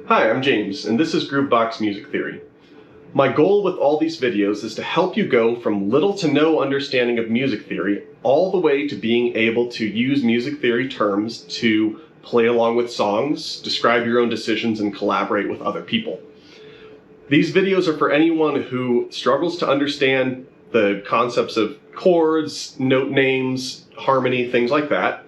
Hi, I'm James, and this is Groovebox Music Theory. My goal with all these videos is to help you go from little to no understanding of music theory all the way to being able to use music theory terms to play along with songs, describe your own decisions, and collaborate with other people. These videos are for anyone who struggles to understand the concepts of chords, note names, harmony, things like that.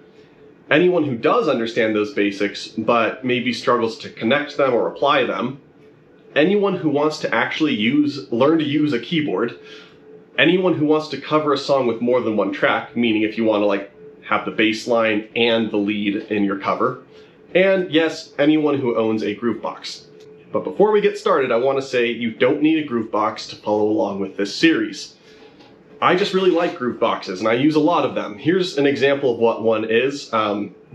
Anyone who does understand those basics, but maybe struggles to connect them or apply them. Anyone who wants to actually learn to use a keyboard. Anyone who wants to cover a song with more than one track, meaning if you want to have the bass line and the lead in your cover. And yes, anyone who owns a Groovebox. But before we get started, I want to say you don't need a Groovebox to follow along with this series. I just really like Grooveboxes, and I use a lot of them. Here's an example of what one is.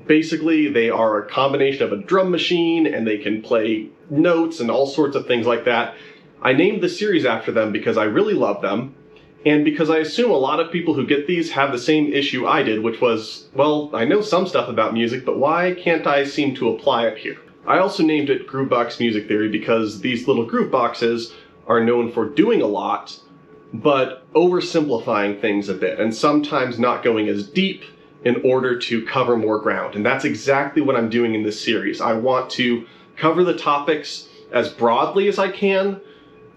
Basically, they are a combination of a drum machine, and they can play notes and all sorts of things like that. I named the series after them because I really love them, and because I assume a lot of people who get these have the same issue I did, which was, well, I know some stuff about music, but why can't I seem to apply it here? I also named it Groovebox Music Theory because these little Grooveboxes are known for doing a lot, but oversimplifying things a bit, and sometimes not going as deep in order to cover more ground. And that's exactly what I'm doing in this series. I want to cover the topics as broadly as I can,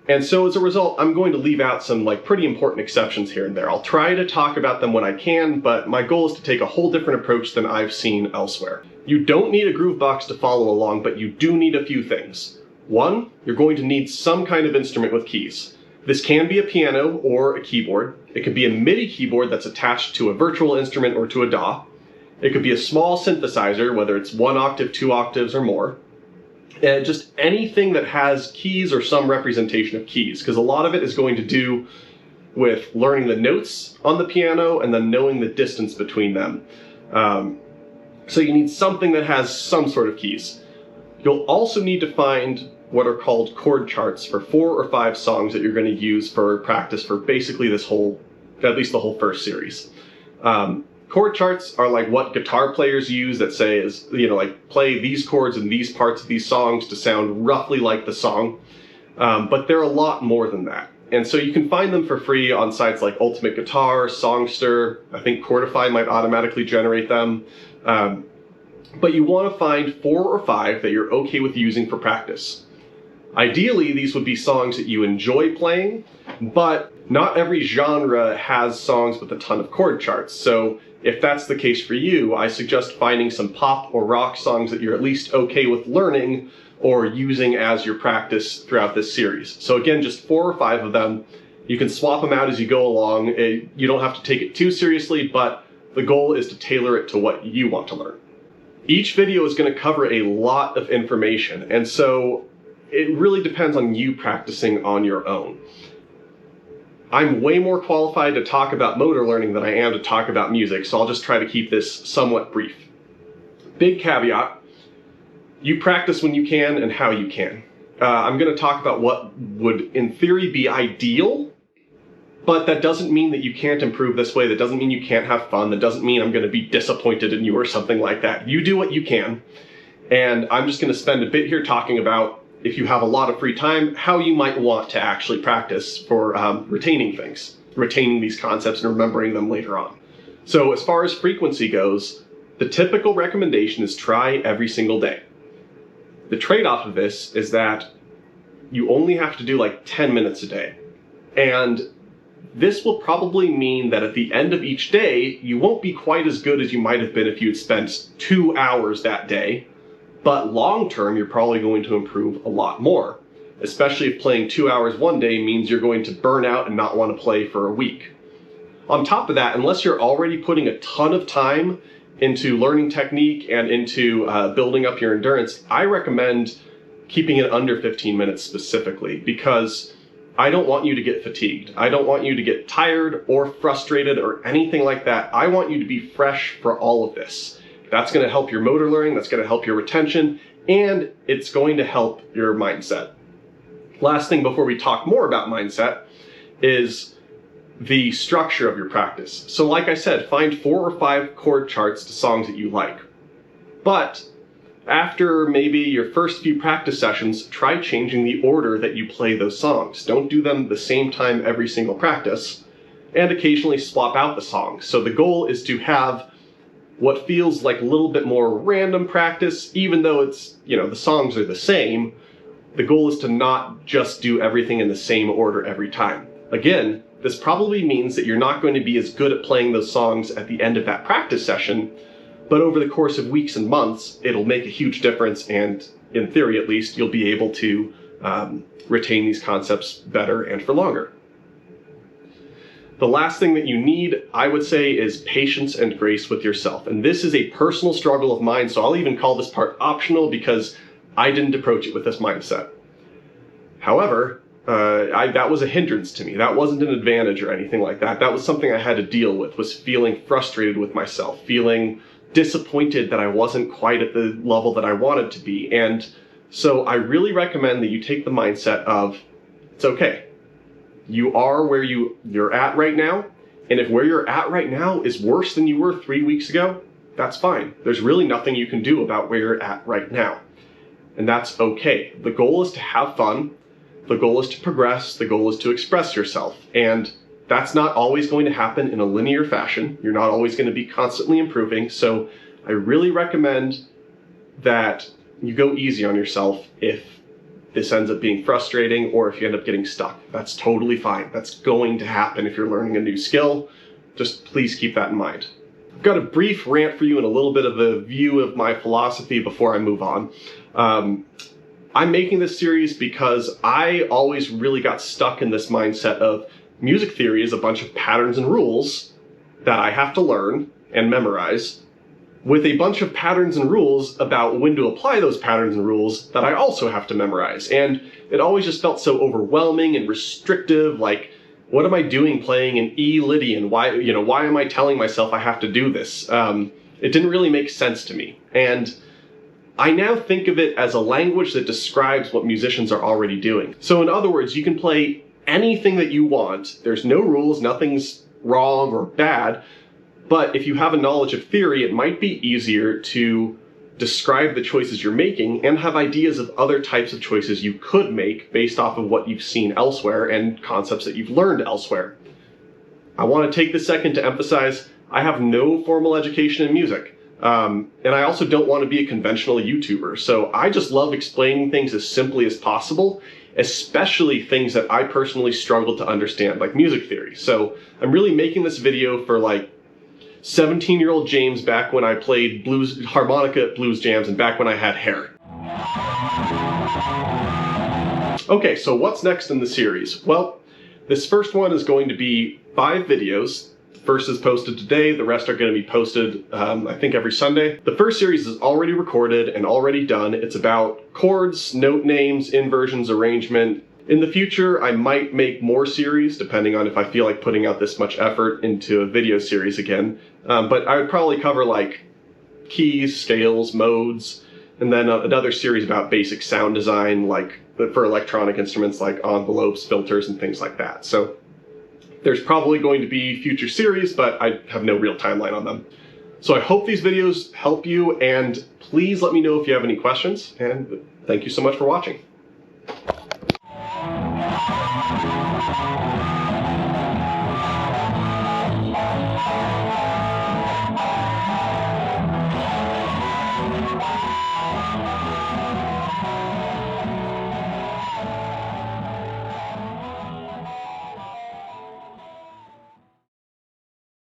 and so as a result, I'm going to leave out some pretty important exceptions here and there. I'll try to talk about them when I can, but my goal is to take a whole different approach than I've seen elsewhere. You don't need a Groovebox to follow along, but you do need a few things. One, you're going to need some kind of instrument with keys. This can be a piano or a keyboard. It could be a MIDI keyboard that's attached to a virtual instrument or to a DAW. It could be a small synthesizer, whether it's 1 octave, 2 octaves, or more. And just anything that has keys or some representation of keys, because a lot of it is going to do with learning the notes on the piano and then knowing the distance between them. So you need something that has some sort of keys. You'll also need to find what are called chord charts for 4 or 5 songs that you're going to use for practice for basically this whole, at least the whole first series. Chord charts are like what guitar players use that say is, play these chords in these parts of these songs to sound roughly like the song. But they're a lot more than that. And so you can find them for free on sites like Ultimate Guitar, Songster. I think Chordify might automatically generate them. But you want to find 4 or 5 that you're okay with using for practice. Ideally, these would be songs that you enjoy playing, but not every genre has songs with a ton of chord charts. So if that's the case for you, I suggest finding some pop or rock songs that you're at least okay with learning or using as your practice throughout this series. So again, just 4 or 5 of them. You can swap them out as you go along. You don't have to take it too seriously, but the goal is to tailor it to what you want to learn. Each video is going to cover a lot of information, and so it really depends on you practicing on your own. I'm way more qualified to talk about motor learning than I am to talk about music, so I'll just try to keep this somewhat brief. Big caveat, you practice when you can and how you can. I'm going to talk about what would, in theory, be ideal, but that doesn't mean that you can't improve this way. That doesn't mean you can't have fun. That doesn't mean I'm going to be disappointed in you or something like that. You do what you can, and I'm just going to spend a bit here talking about, if you have a lot of free time, how you might want to actually practice for retaining these concepts and remembering them later on. So as far as frequency goes, the typical recommendation is try every single day. The trade-off of this is that you only have to do 10 minutes a day. And this will probably mean that at the end of each day, you won't be quite as good as you might have been if you had spent 2 hours that day. But long term, you're probably going to improve a lot more, especially if playing 2 hours one day means you're going to burn out and not want to play for a week. On top of that, unless you're already putting a ton of time into learning technique and into building up your endurance, I recommend keeping it under 15 minutes specifically, because I don't want you to get fatigued. I don't want you to get tired or frustrated or anything like that. I want you to be fresh for all of this. That's going to help your motor learning, that's going to help your retention, and it's going to help your mindset. Last thing before we talk more about mindset is the structure of your practice. So like I said, find 4 or 5 chord charts to songs that you like. But After maybe your first few practice sessions, try changing the order that you play those songs. Don't do them the same time every single practice, and occasionally swap out the songs. So the goal is to have what feels like a little bit more random practice, even though it's, the songs are the same. The goal is to not just do everything in the same order every time. Again, this probably means that you're not going to be as good at playing those songs at the end of that practice session, but over the course of weeks and months, it'll make a huge difference, and in theory at least, you'll be able to retain these concepts better and for longer. The last thing that you need, I would say, is patience and grace with yourself. And this is a personal struggle of mine, so I'll even call this part optional because I didn't approach it with this mindset. However, that was a hindrance to me. That wasn't an advantage or anything like that. That was something I had to deal with, was feeling frustrated with myself, feeling disappointed that I wasn't quite at the level that I wanted to be. And so I really recommend that you take the mindset of, it's okay. You are where you're at right now, and if where you're at right now is worse than you were 3 weeks ago, that's fine. There's really nothing you can do about where you're at right now. And that's okay. The goal is to have fun. The goal is to progress. The goal is to express yourself. And that's not always going to happen in a linear fashion. You're not always going to be constantly improving. So I really recommend that you go easy on yourself if this ends up being frustrating or if you end up getting stuck. That's totally fine. That's going to happen if you're learning a new skill. Just please keep that in mind. I've got a brief rant for you and a little bit of a view of my philosophy before I move on. I'm making this series because I always really got stuck in this mindset of music theory is a bunch of patterns and rules that I have to learn and memorize, with a bunch of patterns and rules about when to apply those patterns and rules that I also have to memorize. And it always just felt so overwhelming and restrictive, like, what am I doing playing an E Lydian? Why am I telling myself I have to do this? It didn't really make sense to me. And I now think of it as a language that describes what musicians are already doing. So in other words, you can play anything that you want. There's no rules, nothing's wrong or bad. But if you have a knowledge of theory, it might be easier to describe the choices you're making and have ideas of other types of choices you could make based off of what you've seen elsewhere and concepts that you've learned elsewhere. I want to take this second to emphasize I have no formal education in music. And I also don't want to be a conventional YouTuber. So I just love explaining things as simply as possible, especially things that I personally struggle to understand, like music theory. So I'm really making this video for like 17-year-old James back when I played harmonica at blues jams and back when I had hair. Okay, so what's next in the series? Well, this first one is going to be 5 videos. The first is posted today, the rest are going to be posted, I think every Sunday. The first series is already recorded and already done. It's about chords, note names, inversions, arrangement. In the future, I might make more series, depending on if I feel like putting out this much effort into a video series again. But I would probably cover like keys, scales, modes, and then another series about basic sound design, like for electronic instruments like envelopes, filters, and things like that. So there's probably going to be future series, but I have no real timeline on them. So I hope these videos help you, and please let me know if you have any questions, and thank you so much for watching.